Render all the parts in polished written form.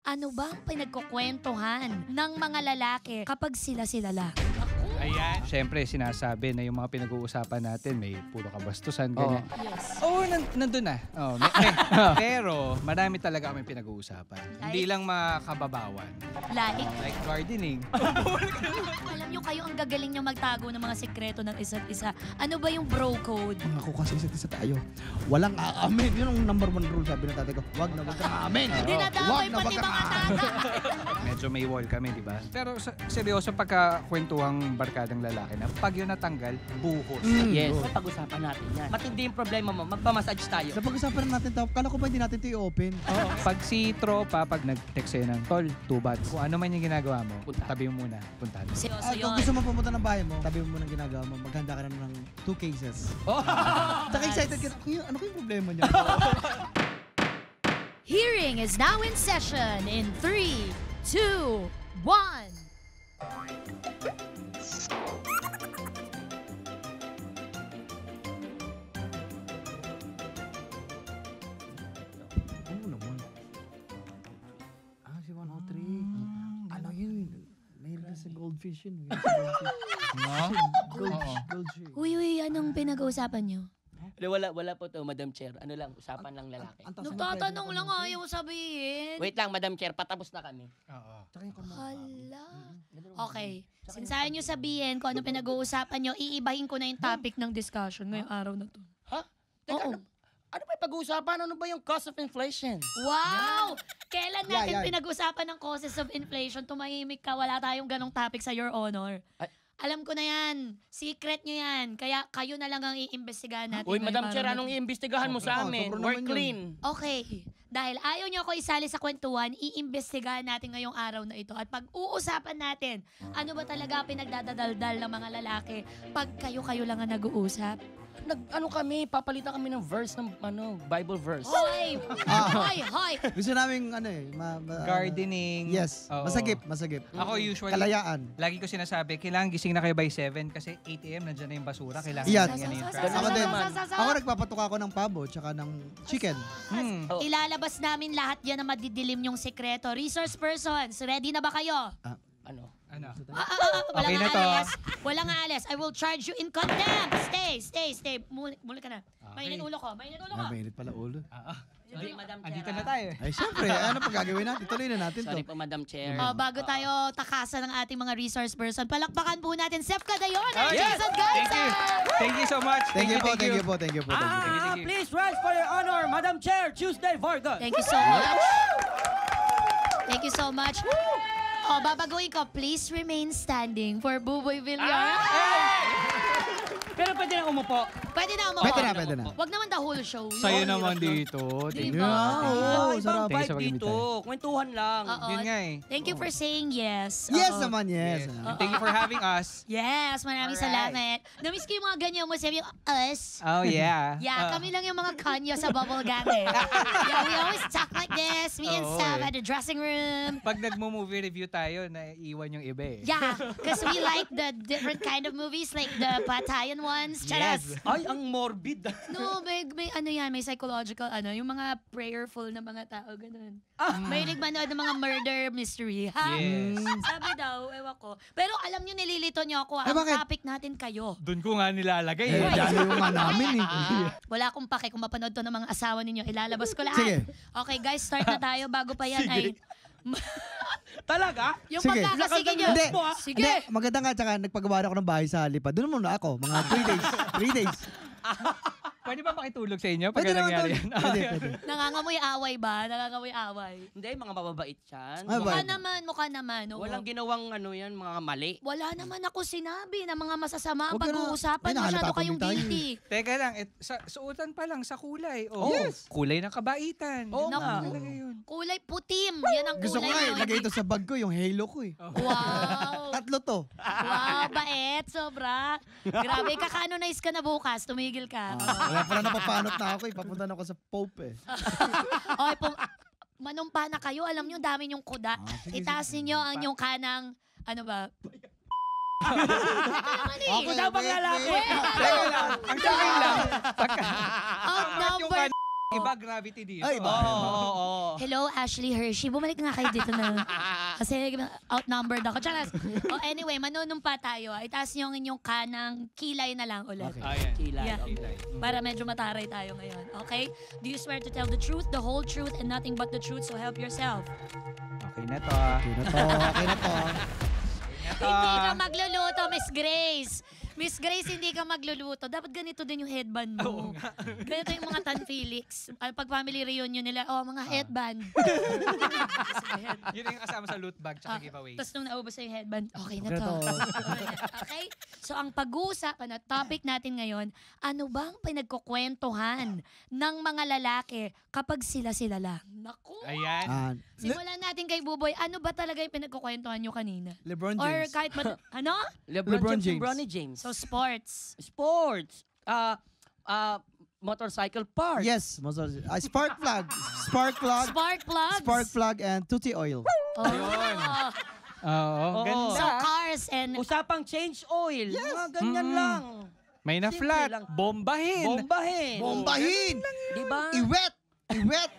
Ano ba ang pinagkukwentuhan ng mga lalaki kapag sila-sila lang? Ayan. Siyempre, sinasabi na yung mga pinag-uusapan natin, may puro kabastusan, ganyan. Yes. Oo, nandun na. Pero, marami talaga kami pinag-uusapan. Hindi lang makababawan. Like gardening. Alam nyo kayo, ang gagaling nyo magtago ng mga sekreto ng isa't isa. Ano ba yung bro code? Ako kasi isa't isa tayo. Walang aamin. Yun ang number 1 rule, sabi ng tatay ko. Wag na wag kang aamin. Dinadamay pati mga tata. Medyo may wall kami, di ba? Pero seryoso pagka-kwentuhang barkadang lalaki na pag yun natanggal, buhos. Yes, pag-usapan natin yan. Matindi yung problema mo, magpamassage tayo. Sa pag-usapan natin ito, kala ko ba hindi natin ito i-open? Pag si tropa, pag nag-text sa'yo ng tol, 2 bats, kung ano man yung ginagawa mo, Punta. tabi mo muna, puntahan. Seryoso Kung yun. gusto mo pumunta ng bahay mo, tabi mo muna ng ginagawa mo, maghanda ka na ng 2 cases. Saka excited ka, ano kayong problema niya? Hearing is now in session in 3, 2, 1. Oo naman. Si 103. Ano yun? Mayroon sa goldfish yun. No? Goldfish. Uy, anong pinag-uusapan nyo? Wala po to, Madam Chair. Ano lang, usapan lang lalaki. Nagtatanong lang, ayaw sabihin. Wait lang, Madam Chair, patapos na kami. Oo. Hala. Okay. Sinsayan nyo sabihin kung ano pinag-uusapan nyo, iibahin ko na yung topic ng discussion ngayong araw na to. Ha? Teka, Oo. ano ba yung pag-uusapan? Ano ba yung cost of inflation? Wow! Kailan natin Yeah. pinag-usapan ng causes of inflation? Tumahimik ka, wala tayong ganong topic sa Your Honor. Ay. Alam ko na yan. Secret nyo yan. Kaya kayo na lang ang iimbestigahan natin. Uy, ngayong Madam araw Chair, na anong to. iimbestigahan mo sa amin? Sobrang We're naman yun. clean. Okay. Dahil ayaw nyo ako isali sa kwentuhan, iimbestigahan natin ngayong araw na ito. At pag-uusapan natin, ano ba talaga pinagdadadaldal ng mga lalaki pag kayo-kayo lang ang nag-uusap? Ano kami, papalitan kami ng verse ng Bible verse. Hoy! Hoy! Hoy! Gusto namin Gardening. Yes. Oo. Masagip. Ako usually, Kalayaan. lagi ko sinasabi, kailangan gising na kayo by 7 kasi 8 a.m. nandiyan na yung basura. Kailangan Yan. yan yung Sa- traffic. Ako din. sa- Ako nagpapatok ako ng pabo tsaka ng chicken. Oh. Ilalabas namin lahat yan na madidilim yung sekreto. Resource persons, ready na ba kayo? Ano? Ano? Walang Okay na to. alis. Walang alis. I will charge you in contempt. Stay. Muli ka na. Mainit ulo ko. Mainit pala ulo. Sorry, Madam Chair. Andito na tayo. Ay, syempre. Ano pa gagawin natin? Tuloy na natin to. Sorry po, Madam Chair. Bago tayo takasan ng ating mga resource person, palakpakan po natin Sef Cadayon at Yes! Jason Thank you. Gaisa! Thank you so much. Thank you po. you. Thank you. Sige. Please rise for your honor, Madam Chair, Tuesday Vargas. Thank you so much. Thank you so much. Babaguhin ko, please remain standing for Buboy Villar. Pero pwede na umupo. Pwede na umupo. Pwede na. Wag naman the whole show. Sa'yo naman dito. Di Thank ba? you. Oo, Ibang sarap. Thank you sa vibe dito. Kwentuhan lang. Oo. Yun nga eh. Thank you for saying yes. Yes Oo. naman, yes. And thank you for having us. Yes, maraming salamat. Namiss ko yung mga ganyan mo, sabi yung us. Oh, yeah. Yeah, kami lang yung mga kanya sa bubble gum eh. Yeah, we always talk like this, me and Oo, Sav eh. at the dressing room. Pag nagmo-movie review tayo, naiiwan yung iba eh. Yeah, because we like the different kind of movies, like the Patayan ones. Charas. Ay, ang morbid. No, may ano yan, may psychological, yung mga prayerful na mga tao, ganun. May manood ng mga murder mystery, ha? Yes. Sabi daw, ewan ko. Pero alam nyo, nililito nyo ako, Eh, ang bakit? topic natin kayo. Doon ko nga nilalagay Eh, eh. dahil yung nga namin eh. Wala akong pake kung mapanood to ng mga asawa ninyo. Ilalabas ko lahat. Sige. Okay, guys, start na tayo. Bago pa yan ay... Talaga? Yung Sige. pagkakasige nyo. Hindi. Sige. Hindi, maganda nga. Tsaka nagpagawa ako ng bahay sa Lipa. Doon muna ako. Mga 3 days. 3 days. Pwede ba makitulog sa inyo pag Pwede naman nangyari tol. yan? Pwede. Nangangamoy away ba? Nangangamoy away. Hindi, mga mababait yan. Ay, Mukha Bait. naman. Oo. Walang ginawang yan, mga mali. Wala naman ako sinabi na mga masasama ang Huwag ka na- pag-uusapan. Ay, Masyado nahalata kayong tuloy tayo guilty. Teka lang, sa suotan pa lang, sa kulay. Oh, Yes. Kulay ng kabaitan. Oo Ganun nga. talaga yun. Kulay putim. Yan ang Gusto ko kulay. nga eh. Lagay ito sa bag ko. Yung halo ko eh. Wow. 3 to. Wow, bait. Sobra. Grabe, kaka-canonize ka na bukas. Tumigil ka. Wala pa na napapanot na ako eh. Papunta na ako sa Pope eh. Okay, manumpa na kayo. Alam nyo, dami yung kuda. Sige, Itaas ninyo ang yung kanang, ano ba? Ako daw bang lalaki? Teka lang, ang sakin lang. Out Yung number Iba gravity dito. Ay, iba. Oo. Hello, Ashley Hershey. Bumalik nga kayo dito na. Kasi outnumbered ako. Charas. Anyway, manunumpa tayo. Itaas niyo ang inyong kanang kilay na lang ulit. Okay. Ayan. Kilay. Yeah. Kilay. Para medyo mataray tayo ngayon. Okay? Do you swear to tell the truth, the whole truth, and nothing but the truth? So help yourself. Okay na to. ah. Okay na to, okay na to. Hindi ka magluluto, Miss Grace. Miss Grace, hindi ka magluluto. Dapat ganito din yung headband mo. Ganito yung mga Tan Felix. Pag family reunion nila, mga headband. Yun yung kasama sa loot bag tsaka giveaway. Tapos nung naubos na yung headband, okay na Okay to. na to. Okay? So ang pag-uusapan na topic natin ngayon, ano bang pinagkukwentuhan ng mga lalaki kapag sila-sila lang? Naku! Ayan. Ah, Simulan natin kay Buboy. Ano ba talaga yung pinagkukwentuhan nyo kanina? LeBron Or James. kahit ano? LeBron James. Bronny James. So sports. Sports. Motorcycle parts. Yes, spark plug. Spark plug. Spark plugs. Spark plug and tutti oil. Oh. Oo. Oo. Ganda. So cars and Usapang change oil. Mga ganyan lang. May Simple na-flat. lang. Bombahin. Bombahin. Bombahin! Diba? Iwet! Iwet!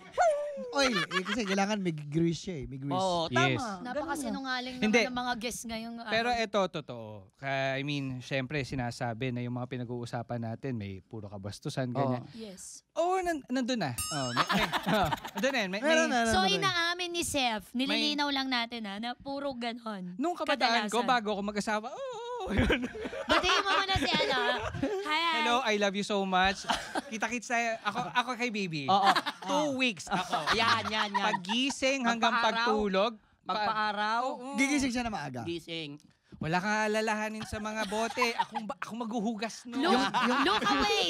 Oy, kasi kailangan may grease siya eh. May grease. Oo, Yes. tama. napakasinungaling Hindi. naman ng mga guests ngayong Pero ito, totoo. I mean, syempre, sinasabi na yung mga pinag-uusapan natin, may puro kabastusan, ganyan. Yes. Oo, nandun na. Oh, nandun na. Meron na. So inaamin ni Seth, nililinaw lang natin na puro ganon. Nung kabataan ko, Kadalasan. bago ako mag-asawa, Batiin mo muna si Hi. hello, I love you so much. Kita-kits tayo. Ako kay baby. Oo. 2 weeks ako. Yan. Pagising hanggang Magpa-araw. pagtulog. Magpa-araw. Gigising siya na maaga. Gising. Wala kang alalahanin sa mga bote. Ako maghuhugas no.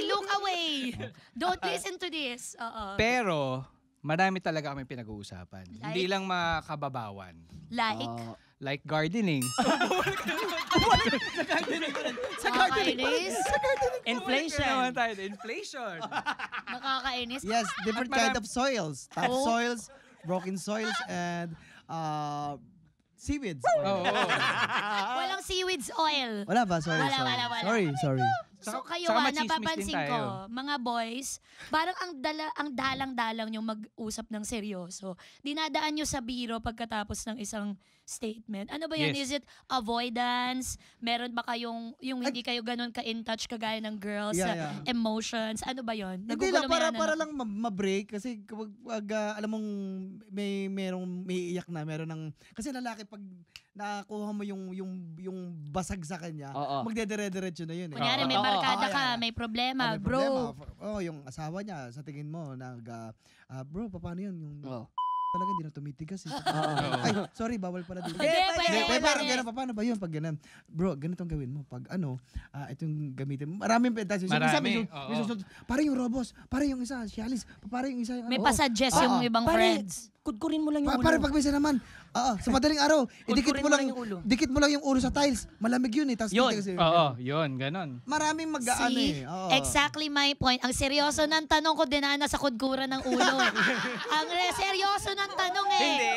Look away. Don't listen to this. Oo. Pero, marami talaga kami pinag-uusapan. Like? Hindi lang makababawan. Like, Like gardening. nakakainis. Inflation. Inflation. Nakakainis. Yes, different At kind of soils. Top Oh. soils, broken soils, and seaweeds. Oo. Walang seaweeds oil. Wala ba? Sorry. Wala. Sorry. So Saka- kayo saka machismis napapansin din ko, tayo. mga boys, parang ang dalang-dalang yung mag-usap ng seryoso. Dinadaan nyo sa biro pagkatapos ng isang statement. Ano ba yan? Yes. Is it avoidance? Meron ba kayong, yung hindi kayo ganun ka-in touch kagaya ng girls sa Yeah. emotions? Ano ba yun? Hindi lang, para lang ma-break. Kasi kapag alam mong merong may iyak na, meron ng... Kasi lalaki, pag nakuha mo yung basag sa kanya, Oo. magdedire-diretso na yun. Kunyari, may Oo. barkada Oo, ka, yeah. may problema, May bro. problema. Yung asawa niya, sa tingin mo, bro, paano yun? Yung Oh. talaga hindi na tumitigas eh. Ay, sorry, bawal pala dito. Pwede, pwede. Parang gano'n, paano ba yun? Pag gano'n, bro, ganitong gawin mo. Pag itong gamitin mo. Maraming pedaso. Marami, oo. Parang yung Robos, parang yung isa, Cialis, parang yung isa. May pasuggest yung ibang friends. Kudkurin mo lang yung ulo. Pare, pag may isa naman, sa madaling araw, idikit Kudkurin mo mo lang lang yung ulo. dikit mo lang yung ulo sa tiles. Malamig yun eh. Tas Yun. titigas eh. Oo, yun, ganon. Maraming mag-ano See? eh. Oo. Exactly my point. Ang seryoso ng tanong ko, dinaan na sa kudkuran ng ulo. Ang seryoso ng tanong eh. Hindi.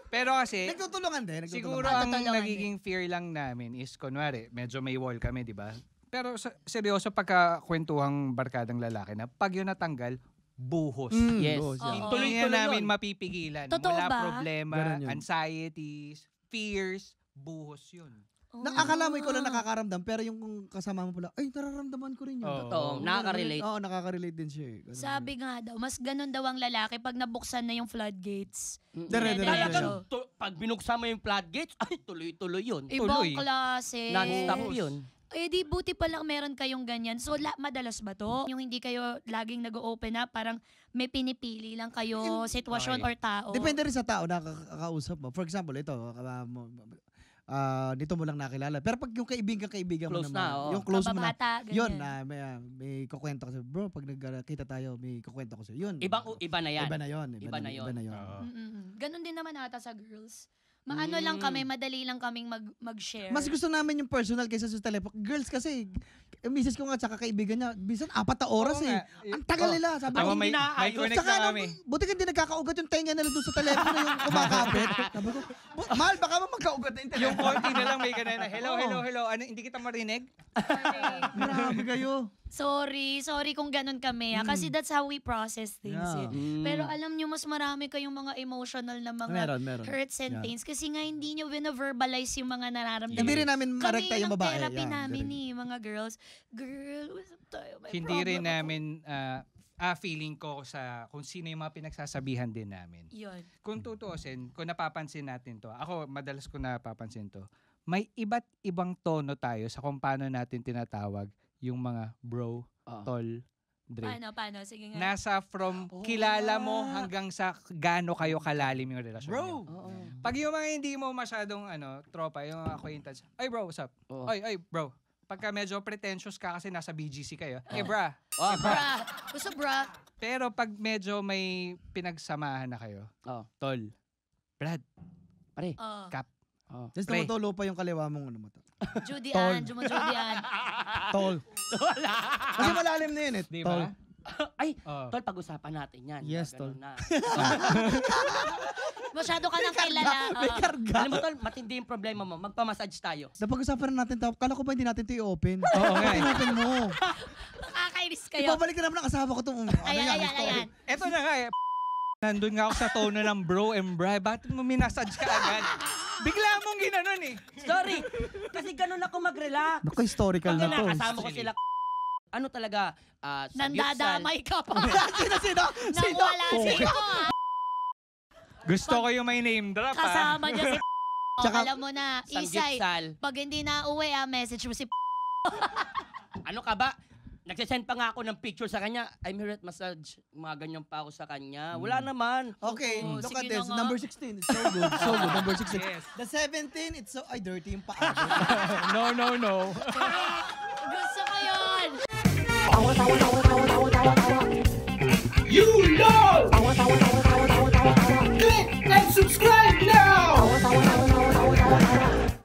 Pero kasi, Nagtutulungan din. siguro Ah, ang tutulungan nagiging fear lang namin is, kunwari, medyo may wall kami, di ba? Pero seryoso pagka kwentuhang barkadang lalaki na pag yun natanggal, buhos. Yes. Oo, siya. Oo. Hindi Tuloy-tuloy na namin yun. mapipigilan. Totoo Mula ba? problema, Ganun yun. anxieties, fears, buhos yun. Akala mo ikaw lang nakakaramdam, pero yung kasama mo pala, ay, nararamdaman ko rin yun. Oo. Totoo, nakaka-relate. Oo, nakaka-relate din siya eh. Ganun. Sabi nga daw, mas ganun daw ang lalaki pag nabuksan na yung floodgates. Dire-dire. Talagang Pag binuksan mo yung floodgates, ay tuloy-tuloy yun. ibang Tuloy. klase. Non-stop yun. Eh di buti pa lang meron kayong ganyan. So madalas ba to? Yung hindi kayo laging nag-open up, parang may pinipili lang kayo sitwasyon Okay. or tao. Depende rin sa tao na kakausap mo. For example, ito, dito mo lang nakilala. Pero pag yung kaibigan mo Close naman, na, oo. yung close mo na, Kababata, ganyan. yun, may kukwento ko sa'yo. Bro, pag nagkita tayo, may kukwento ko sa'yo. Yun. Iba na yan. Iba na yun. Iba na yun. Oo. Ganon din naman ata sa girls. Maano lang kami, madali lang kaming mag-share. Mas gusto namin yung personal kaysa sa telephone. Girls kasi, misis ko nga tsaka kaibigan niya, bisan 4 na oras Oo eh. nga. Ang tagal nila. Sabi Ako ko, may inaayos. connect Tsaka na kami. buti ka hindi nagkakaugat yung tenga nila doon sa telepono yung kumakapit. Sabi ko, mahal, baka mo magkaugat na yung telepono. Yung konti na lang may ganun na, hello. Ano, hindi kita marinig? Grabe kayo. Sorry kung ganun kami. Kasi that's how we process things. Yeah. Pero alam nyo, mas marami kayong mga emotional na mga Meron. hurts and Yeah. pains kasi nga hindi nyo verbalize yung mga nararamdaman. Hindi rin namin Kami marekta yung babae. therapy Yeah, namin hindi rin. mga girls. Girl, usap tayo. May Hindi problem rin ako. namin feeling ko sa kung sino yung mga pinagsasabihan din namin. Yun. Kung tutuusin, kung napapansin natin to, ako madalas ko napapansin to, may iba't ibang tono tayo sa kung paano natin tinatawag yung mga bro, tol, Dre. Paano? Sige nga. Nasa from kilala mo hanggang sa gaano kayo kalalim yung relasyon Bro! niyo. Oo. Pag yung mga hindi mo masyadong tropa, yung mga acquaintance, ay bro, what's up? Oo. Ay bro. Pagka medyo pretentious ka kasi nasa BGC kayo, bra. Bra. Gusto bra. Pero pag medyo may pinagsamahan na kayo, tol, Brad, Pare. Oh. Kap, Tapos Pre. tumutulo pa yung kaliwa mong ano mo to. Judy Tol. Ann. Judy Ann. Tol. Kasi malalim na yun eh. di Tol. ba? Ay, Oh. tol, pag-usapan natin yan. Yes, Ganun tol. na. Masyado ka nang kilala. May karga. Alam mo, tol, matindi yung problema mo. Magpamassage tayo. Napag-usapan na natin to. Kala ko ba hindi natin to i-open? Oo nga eh. Open mo. Nakakainis kayo. Ibabalik na naman ang asawa ko itong Ayan. Eto na nga eh. Nandun nga ako sa tono ng bro and bra. Bakit mo minasage ka agad? Bigla mong ginanon eh. Sorry. Kasi ganun ako mag-relax. Naku, historical Pag na to. nakasama ko sila, ano talaga, sa Nandadamay ka pa. Sino? Nang wala sino ha. Gusto ko yung may name drop Kasama niya si Tsaka- alam mo na, Isay, Sanggipsal. pag hindi na uwi message mo si Ano ka ba? Nagsisend pa nga ako ng picture sa kanya. I'm here at massage. Mga ganyan pa ako sa kanya. Wala naman. Okay, Oo, look sige at this. na nga. Number 16. It's so good. So good. Number 16. Yes. The 17, it's so... Ay, dirty yung paa. No. gusto ko yun. You know! Click and subscribe now!